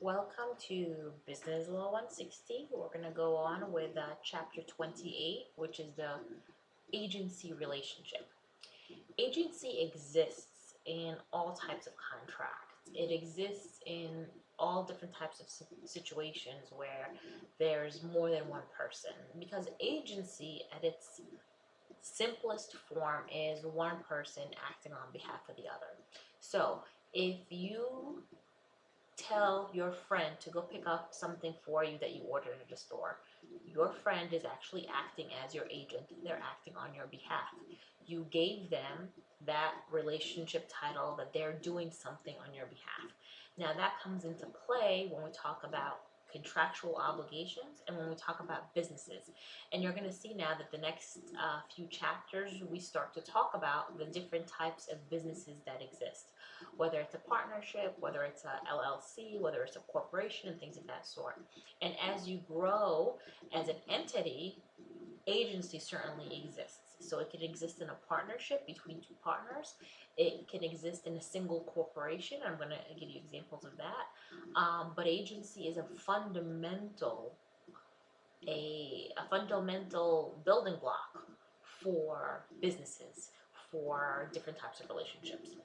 Welcome to Business Law 160. We're going to go on with Chapter 28, which is the agency relationship. Agency exists in all types of contracts. It exists in all different types of situations where there's more than one person, because agency at its simplest form is one person acting on behalf of the other. So if you tell your friend to go pick up something for you that you ordered at the store, your friend is actually acting as your agent. They're acting on your behalf. You gave them that relationship title that they're doing something on your behalf. Now that comes into play when we talk about contractual obligations and when we talk about businesses. And you're going to see now that the next few chapters we start to talk about the different types of businesses that exist, whether it's a partnership, whether it's a LLC, whether it's a corporation, and things of that sort. And as you grow as an entity, agency certainly exists. So it can exist in a partnership between two partners. It can exist in a single corporation. I'm going to give you examples of that. But agency is a fundamental building block for businesses, for different types of relationships.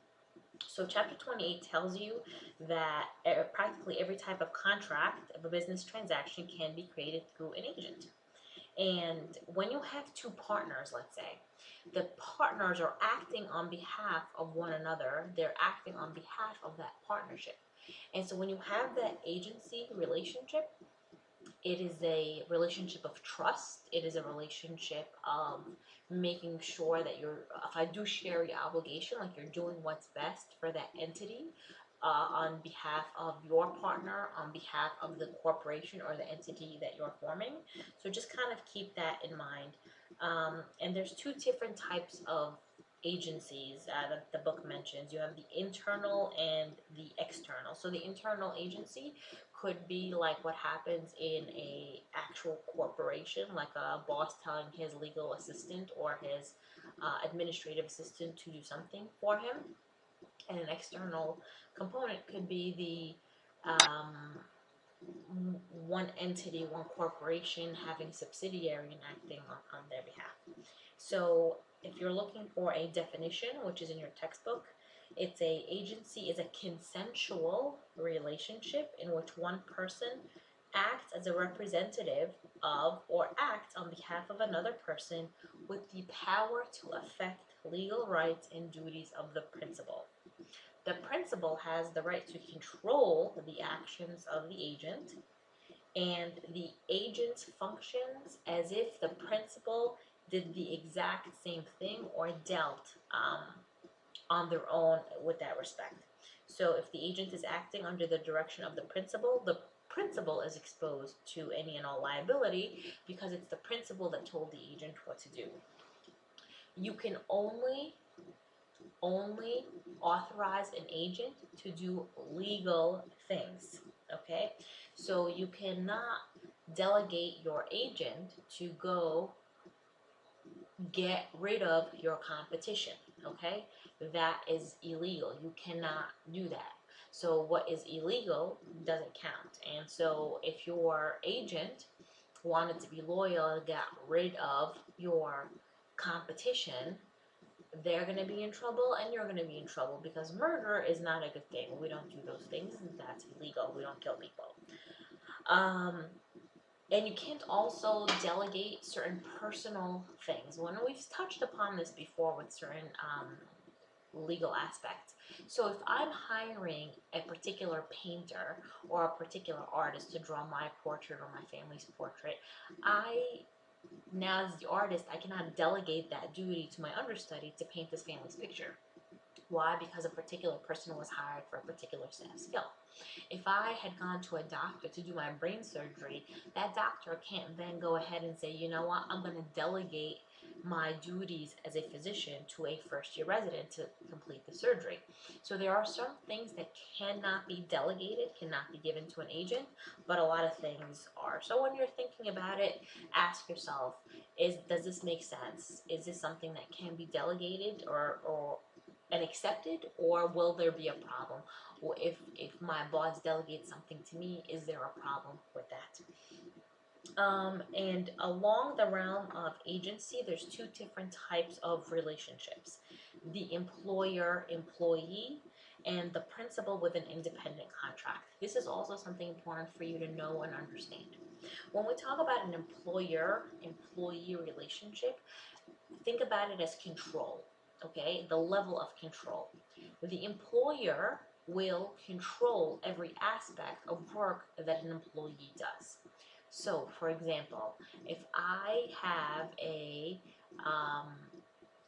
So chapter 28 tells you that practically every type of contract of a business transaction can be created through an agent. And when you have two partners, let's say, the partners are acting on behalf of one another. They're acting on behalf of that partnership. And so when you have that agency relationship, it is a relationship of trust. It is a relationship of making sure that you're a fiduciary obligation, like you're doing what's best for that entity on behalf of your partner, on behalf of the corporation or the entity that you're forming. So just kind of keep that in mind. And there's two different types of agencies that the book mentions. You have the internal and the external. So the internal agency could be like what happens in a actual corporation, like a boss telling his legal assistant or his administrative assistant to do something for him. And an external component could be the one entity, one corporation having subsidiary and acting on their behalf. So if you're looking for a definition, which is in your textbook, it's a agency is a consensual relationship in which one person acts as a representative of or acts on behalf of another person with the power to affect legal rights and duties of the principal. The principal has the right to control the actions of the agent, and the agent functions as if the principal did the exact same thing or dealt on their own with that respect. So if the agent is acting under the direction of the principal is exposed to any and all liability because it's the principal that told the agent what to do. You can only authorize an agent to do legal things, okay? So you cannot delegate your agent to go get rid of your competition, okay? That is illegal. You cannot do that. So what is illegal doesn't count. And so if your agent wanted to be loyal and got rid of your competition, they're going to be in trouble and you're going to be in trouble, because murder is not a good thing. We don't do those things. That's illegal. We don't kill people. And you can't also delegate certain personal things. When we've touched upon this before with certain legal aspects. So if I'm hiring a particular painter or a particular artist to draw my portrait or my family's portrait, now as the artist, I cannot delegate that duty to my understudy to paint this family's picture. Why? Because a particular person was hired for a particular set of skill. If I had gone to a doctor to do my brain surgery, that doctor can't then go ahead and say, you know what, I'm going to delegate my duties as a physician to a first-year resident to complete the surgery. So there are some things that cannot be delegated, cannot be given to an agent, but a lot of things are. So when you're thinking about it, ask yourself, does this make sense? Is this something that can be delegated, or and accepted, or will there be a problem? Or if my boss delegates something to me, is there a problem with that? And along the realm of agency, there's two different types of relationships: the employer-employee and the principal with an independent contract. This is also something important for you to know and understand. When we talk about an employer-employee relationship, think about it as control, okay? The level of control. The employer will control every aspect of work that an employee does. So, for example, if I have a um,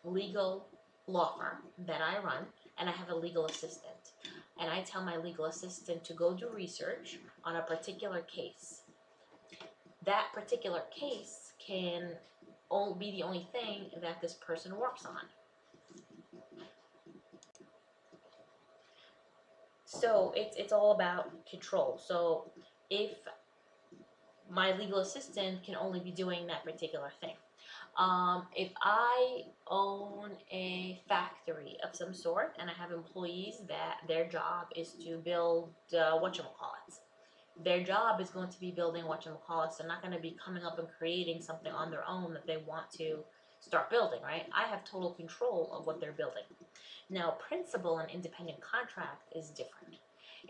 legal law firm that I run and I have a legal assistant, and I tell my legal assistant to go do research on a particular case, that particular case can be the only thing that this person works on. So it's all about control. So if my legal assistant can only be doing that particular thing. If I own a factory of some sort and I have employees that their job is to build whatchamacallits, their job is going to be building whatchamacallits. They're not going to be coming up and creating something on their own that they want to start building, right? I have total control of what they're building. Now, principal and independent contract is different.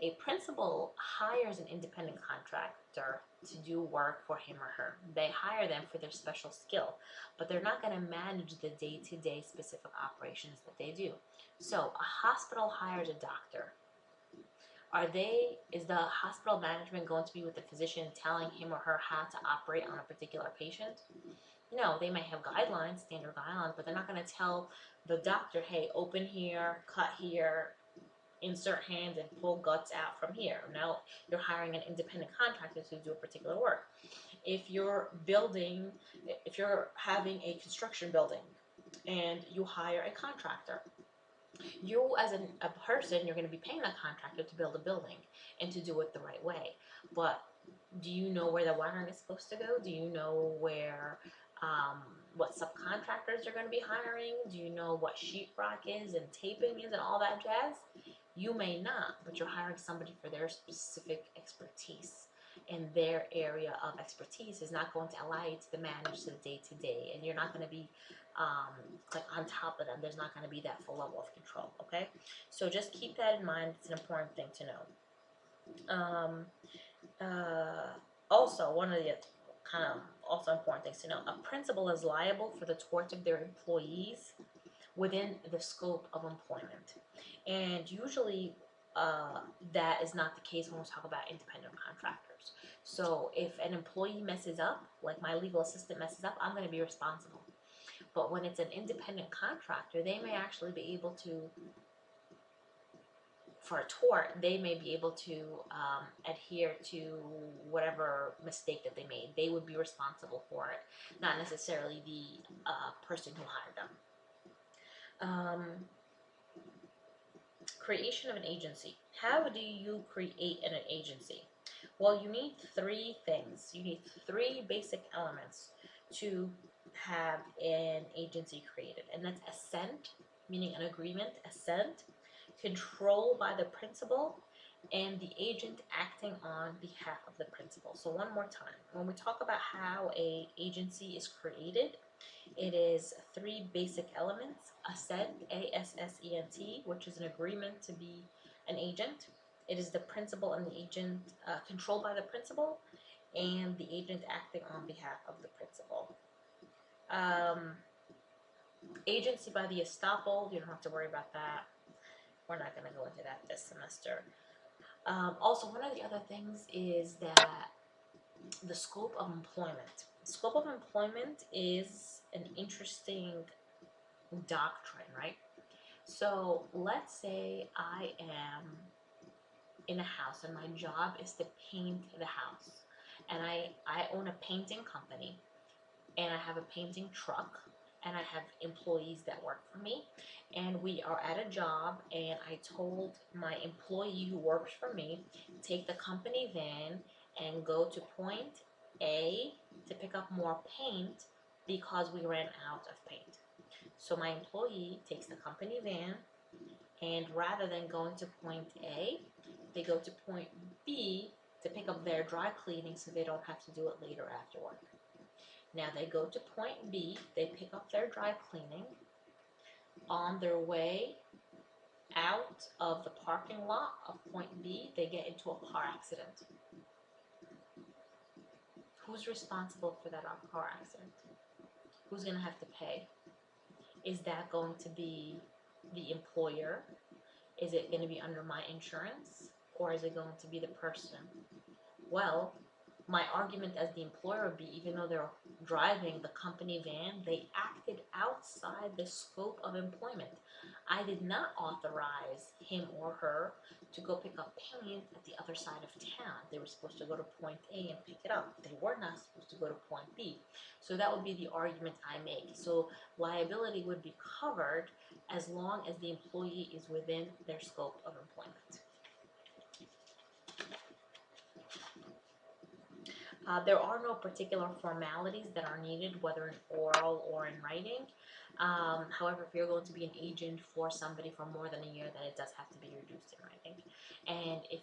A principal hires an independent contractor to do work for him or her. They hire them for their special skill, but they're not going to manage the day-to-day specific operations that they do. So a hospital hires a doctor. Is the hospital management going to be with the physician telling him or her how to operate on a particular patient? No, they may have guidelines, standard guidelines, but they're not going to tell the doctor, hey, open here, cut here, insert hands and pull guts out from here. Now you're hiring an independent contractor to do a particular work. If you're having a construction building and you hire a contractor, you as a person, you're going to be paying that contractor to build a building and to do it the right way. But do you know where the wiring is supposed to go? Do you know where what subcontractors you're going to be hiring? Do you know what sheetrock is and taping is and all that jazz? You may not, but you're hiring somebody for their specific expertise. And their area of expertise is not going to allow you to manage the day-to-day, and you're not going to be like on top of them. There's not going to be that full level of control, okay? So just keep that in mind. It's an important thing to know. Also, one of the kind of also important things to know, a principal is liable for the torts of their employees within the scope of employment. And usually that is not the case when we talk about independent contractors. So if an employee messes up, like my legal assistant messes up, I'm going to be responsible. But when it's an independent contractor, they may actually be able to, for a tort, they may be able to adhere to whatever mistake that they made. They would be responsible for it, not necessarily the person who hired them. Creation of an agency. How do you create an agency? Well, you need three things. You need three basic elements to have an agency created, and that's assent, meaning an agreement, assent, control by the principal, and the agent acting on behalf of the principal. So one more time, when we talk about how an agency is created, it is three basic elements: assent, A-S-S-E-N-T, which is an agreement to be an agent. It is the principal and the agent controlled by the principal, and the agent acting on behalf of the principal. Agency by the estoppel, you don't have to worry about that. We're not going to go into that this semester. Also, one of the other things is that the scope of employment. Scope of employment is an interesting doctrine, right? So let's say I am in a house and my job is to paint the house, and I own a painting company, and I have a painting truck, and I have employees that work for me, and we are at a job, and I told my employee who works for me, take the company van and go to point A to pick up more paint because we ran out of paint. So my employee takes the company van And rather than going to point A, they go to point B to pick up their dry cleaning so they don't have to do it later after work. Now they go to point B, they pick up their dry cleaning. On their way out of the parking lot of point B, they get into a car accident. Who's responsible for that car accident? Who's going to have to pay? Is that going to be the employer? Is it going to be under my insurance? Or is it going to be the person? Well, my argument as the employer would be, even though they're driving the company van, they acted outside the scope of employment. I did not authorize him or her to go pick up paint at the other side of town. They were supposed to go to point A and pick it up. They were not supposed to go to point B. So that would be the argument I make. So liability would be covered as long as the employee is within their scope of employment. There are no particular formalities that are needed, whether in oral or in writing. However, if you're going to be an agent for somebody for more than a year, then it does have to be reduced in writing. And if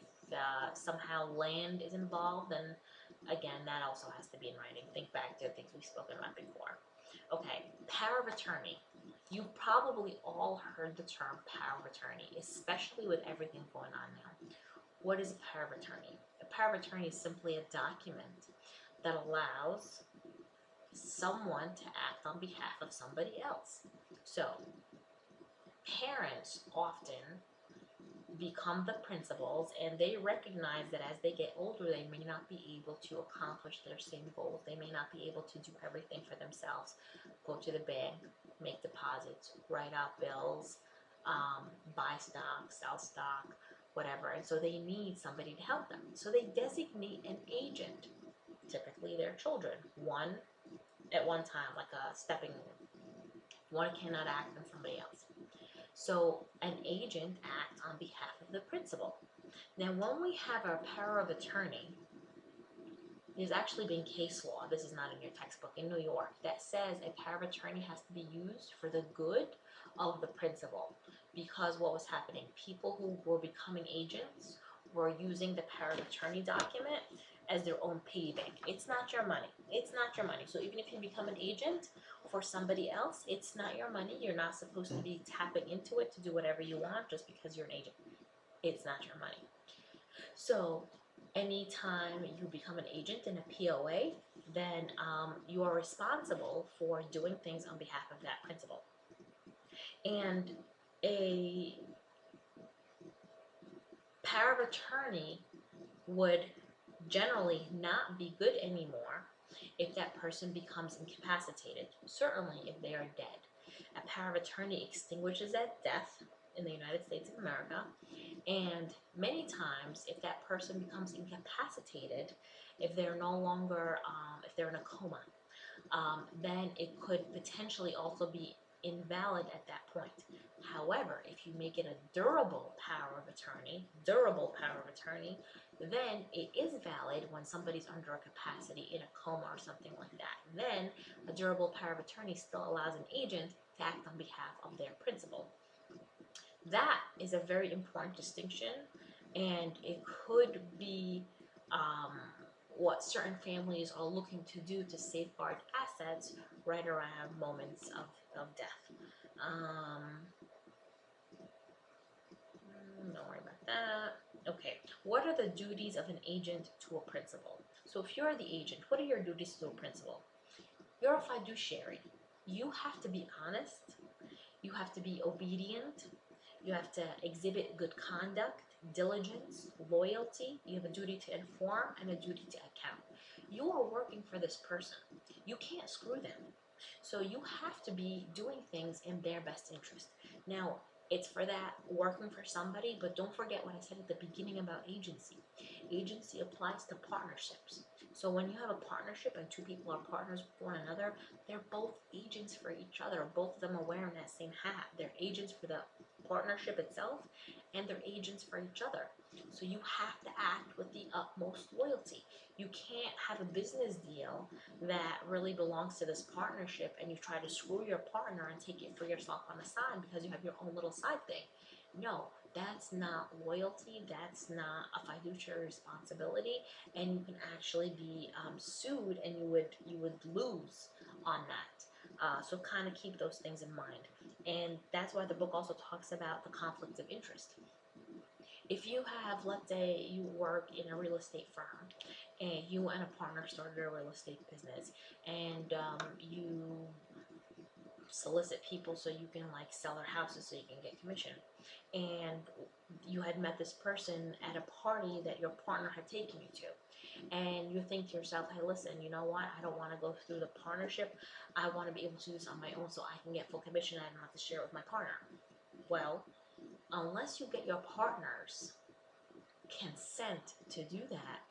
somehow land is involved, then again, that also has to be in writing. Think back to things we've spoken about before. Okay, power of attorney. You've probably all heard the term power of attorney, especially with everything going on now. What is a power of attorney? A power of attorney is simply a document that allows someone to act on behalf of somebody else. So, parents often become the principals, and they recognize that as they get older, they may not be able to accomplish their same goals. They may not be able to do everything for themselves. Go to the bank, make deposits, write out bills, buy stock, sell stock, whatever. And so they need somebody to help them. So they designate an agent, typically their children, one at one time, like a stepping one cannot act than somebody else. So an agent acts on behalf of the principal. Now when we have our power of attorney, there's actually been case law, this is not in your textbook, in New York, that says a power of attorney has to be used for the good of the principal. Because what was happening, people who were becoming agents were using the power of attorney document as their own piggy bank. It's not your money. It's not your money. So even if you become an agent for somebody else, it's not your money. You're not supposed to be tapping into it to do whatever you want just because you're an agent. It's not your money. So anytime you become an agent in a POA, then you are responsible for doing things on behalf of that principal. And a power of attorney would generally not be good anymore if that person becomes incapacitated, certainly if they are dead. A power of attorney extinguishes that death in the United States of America, and many times if that person becomes incapacitated, if they're no longer, if they're in a coma, then it could potentially also be invalid at that point. However, if you make it a durable power of attorney, then it is valid when somebody's under a capacity in a coma or something like that. Then a durable power of attorney still allows an agent to act on behalf of their principal. That is a very important distinction, and it could be what certain families are looking to do to safeguard assets right around moments of death. Don't worry about that. Okay, what are the duties of an agent to a principal? So if you're the agent, what are your duties to a principal? You're a fiduciary. You have to be honest. You have to be obedient. You have to exhibit good conduct, diligence, loyalty. You have a duty to inform and a duty to account. You are working for this person. You can't screw them. So you have to be doing things in their best interest. Now, it's for that working for somebody, but don't forget what I said at the beginning about agency. Agency applies to partnerships. So when you have a partnership and two people are partners with one another, they're both agents for each other. Both of them are wearing that same hat. They're agents for the partnership itself, and they're agents for each other. So you have to act with the utmost loyalty. You can't have a business deal that really belongs to this partnership and you try to screw your partner and take it for yourself on the side because you have your own little side thing. No, that's not loyalty. That's not a fiduciary responsibility, and you can actually be sued, and you would lose on that. So kind of keep those things in mind, and that's why the book also talks about the conflict of interest. If you have, let's say, you work in a real estate firm, and you and a partner started a real estate business, and you solicit people so you can like sell their houses so you can get commission, and you had met this person at a party that your partner had taken you to, and you think to yourself, hey, listen, you know what, I don't want to go through the partnership, I want to be able to do this on my own so I can get full commission, I don't have to share it with my partner. Well, unless you get your partner's consent to do that,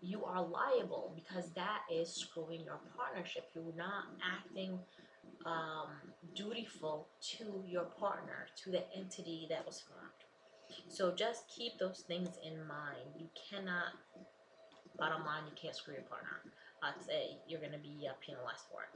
you are liable, because that is screwing your partnership. You're not acting dutiful to your partner, to the entity that was formed. So just keep those things in mind. You cannot, bottom line, you can't screw your partner. You're going to be penalized for it.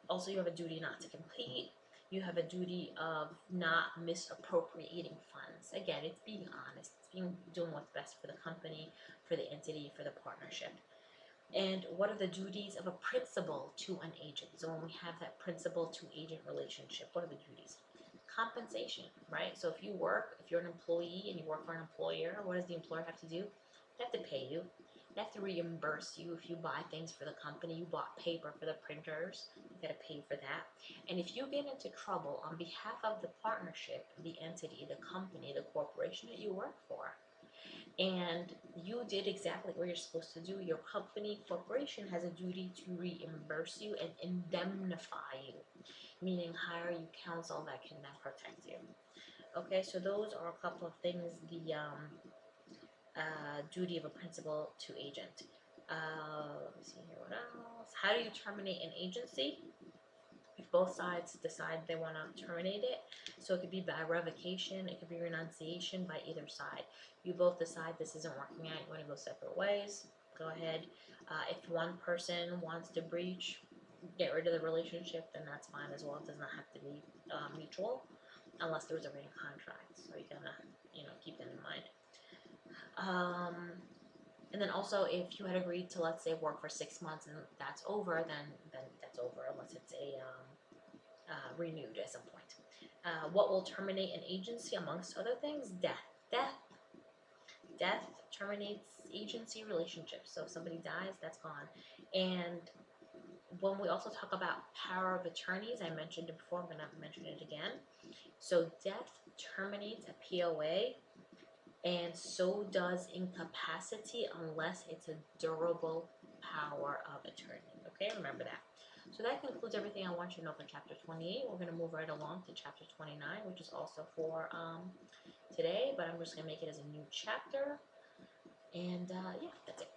Also, you have a duty not to compete. You have a duty of not misappropriating funds. Again, it's being honest. It's doing what's best for the company, for the entity, for the partnership. And what are the duties of a principal to an agent? So when we have that principal to agent relationship, what are the duties? Compensation, right? So if you're an employee and you work for an employer, what does the employer have to do? They have to pay you. They have to reimburse you if you buy things for the company. You bought paper for the printers. You got to pay for that. And if you get into trouble on behalf of the partnership, the entity, the company, the corporation that you work for, and you did exactly what you're supposed to do, your company, corporation has a duty to reimburse you and indemnify you, meaning hire you counsel that can then protect you. Okay, so those are a couple of things, the duty of a principal to agent. Let me see here, what else? How do you terminate an agency? If both sides decide they want to terminate it, so it could be by revocation, it could be renunciation by either side. You both decide this isn't working out, you want to go separate ways, go ahead. If one person wants to breach, get rid of the relationship, then that's fine as well. It does not have to be mutual unless there was a written contract, so you gotta keep that in mind. And then also, if you had agreed to, let's say, work for 6 months and that's over, then that's over unless it's renewed at some point. What will terminate an agency, amongst other things? Death terminates agency relationships. So if somebody dies, that's gone. And when we also talk about power of attorneys, I mentioned it before, I'm going to mention it again. So death terminates a POA, and so does incapacity unless it's a durable power of attorney. Okay, remember that. So that concludes everything I want you to know for Chapter 28. We're going to move right along to Chapter 29, which is also for today, but I'm just going to make it as a new chapter. And yeah, that's it.